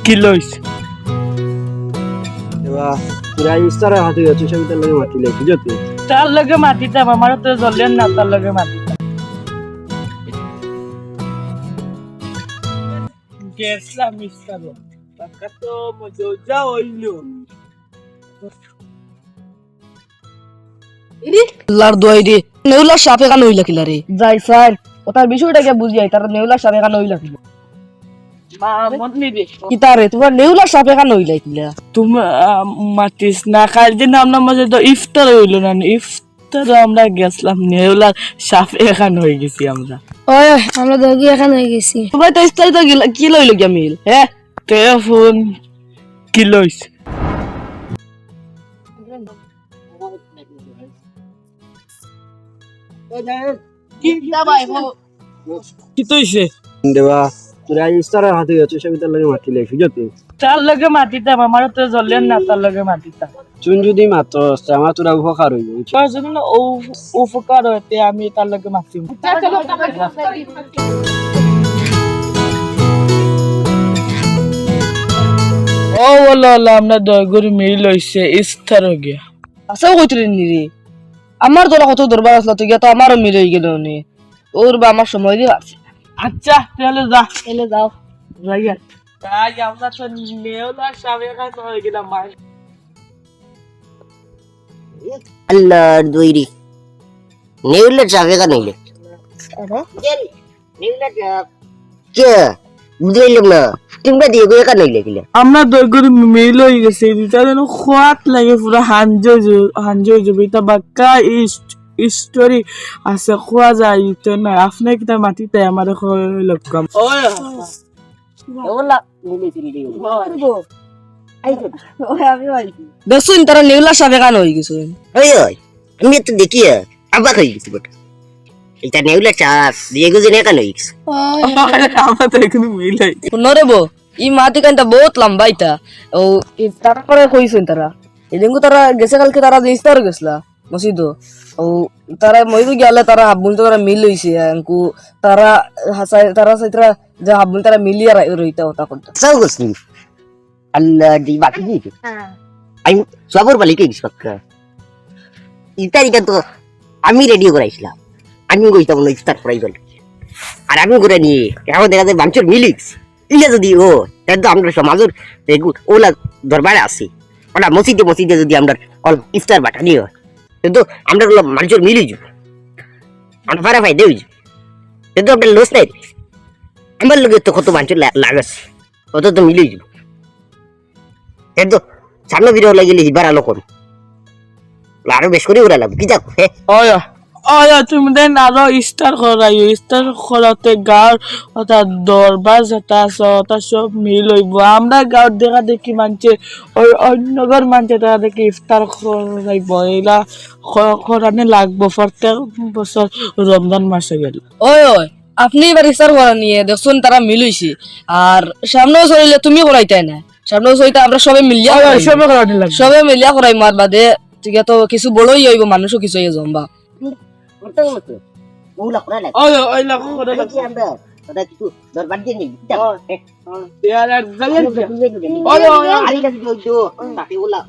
কি লইছ এবার তোরা ইস্তারা হাতে যাচ্ছে সব তার লগে মাটি লেখি যেতে তার লগে মাটিতাম আমার তো জ্বলেন না তার লগে মাটিতাম গেছলাম ইস্তারো টাকা তো মজা হইলো লার দোয়াই রে নেউলা সাপে কান হইলা কিলা রে যাই স্যার ওটার বিষয়টাকে বুঝিয়াই তার নেউলা সাপে কান হইলা কিলা মা মতনি দে কিতা রে তোমার নেউলা সাপে কান হইলা কিলা তুমি মাতিস না কাল দিন আমরা মাঝে তো ইফতার হইলো না ইফতার আমরা গেছলাম নেউলা সাপে এখান হয়ে গেছি আমরা ওই আমরা দগি এখানে হয়ে গেছি তোমরা তো ইস্তারি তো কি লইল গিয়া মিল হ্যাঁ টেলিফোন কি লইছ কি তৈছে দেবা তোরা ইস্তারা হাতে যাচ্ছে সব তার লগে মাটি লেখি যেতে তার লগে মাটিতাম আমার তো জ্বলেন না তার লগে মাটিতাম চুন যদি মাত্র আমার তোরা উপকার হইব তার জন্য উপকার হইতে আমি তার লগে মাতিম ও বলো আমরা দয়গুড়ি মিল হইছে ইস্তার হয়ে গিয়া আসাও কইছিলেন নি রে আমার তোরা কত দরবার আসলো তো গিয়া তো আমারও মিল হয়ে গেল নি ওর বা আমার সময় দিয়ে আছে আচ্ছা তাহলে যা এলে যাও যাইয়া তাই আমরা তো নেওলা সাবে কাজ হয়ে গেলাম মাই আল্লাহর দইরি নেউলে যাবে কা নইলে কে বুঝলাম না তোমরা দিয়ে গো কা নইলে কিলে আমরা দয়গুড়ি মিল হয়ে গেছে এটা যেন খোয়াত লাগে পুরো হাঞ্জো যাবে এটা বাক্কা স্টোরি আছে খোয়া যায় তো না আপনি কিটা মাটিতে আমার লক্ষম ওলা মিলে দিলি দেখছুন তারা নেউলা সাপে কান হয়ে গেছে ওই ওই আমি তো দেখি আবার হয়ে গেছি বট এটা নেউলে চাপ দিয়ে গো জেনে কা নই আমরা তো এখন মিল হয় নরে বো ই মাটি কানটা বহুত লম্বা ইটা ও তারা করে কইছেন তারা এদিনকু তারা গেছে কালকে তারা ইস্তার গেছলা মসজিদ ও তারা মইদু গেলে তারা হাবুল তো তারা মিল হইছে আঙ্কু তারা হাসাই তারা সাইতরা যে হাবুল তারা মিলিয়া রইতা ওটা করতে সাউ গসনি আল্লাহ দি বাকি দি আই সবর বলি কে গিস পাক্কা ইতারিকা তো আমি রেডি করাইছিলাম আমি কইতাম না ইফতার করাই গেল আর আমি করে নিয়ে এখন দেখা যায় বাঞ্চর মিলিক্স ইলা যদি ও তাহলে তো আমরা সমাজের ওলা দরবারে আসি ওটা মসজিদে যদি আমরা ইফতার বাটা নিয়ে কিন্তু আমরা মানুষের মিলি যাব আমরা ফারা ভাই দেই কিন্তু আপনার লস নাই আমার লোকের তো কত মানুষের লাগাস কত তো মিলি যাব কিন্তু সামনে ভিডিও লাগিলে হিবার আলো কোন আরো বেশ করে ওরা লাগবে কি যাক ওয়া ওয়া তুমি দেন আরো স্টার করাতে গাঁর ওটা দরবার যেটা আছে ওটা সব মিল হইব আমরা গাঁৱত দেখা দেখি মানছে ওই অন্যগর মানছে তারা দেখি ইফতার করাইব এগুলা করানে লাগবো প্রত্যেক বছর রমজান মাসে গেল ওই ওই আপনি এবার ইফতার করা নিয়ে দেখছুন তারা মিল হইছে আর সামনেও চলিলে তুমি করাইতাই না সামনেও চলিতে আমরা সবে মিলিয়া সবে করাতে লাগবে সবে মিলিয়া করাই মার বাদে ঠিক তো কিছু বড়ই হইব মানুষও কিছু হয়ে জম্বা করতে মতো ওলা করা লাগে ওই ওই লাগো করে কি আমরা ওটা কিছু দরবার দিয়ে নিই ইয়ার আর জানেন আরে কাছে জো তাকে ওলা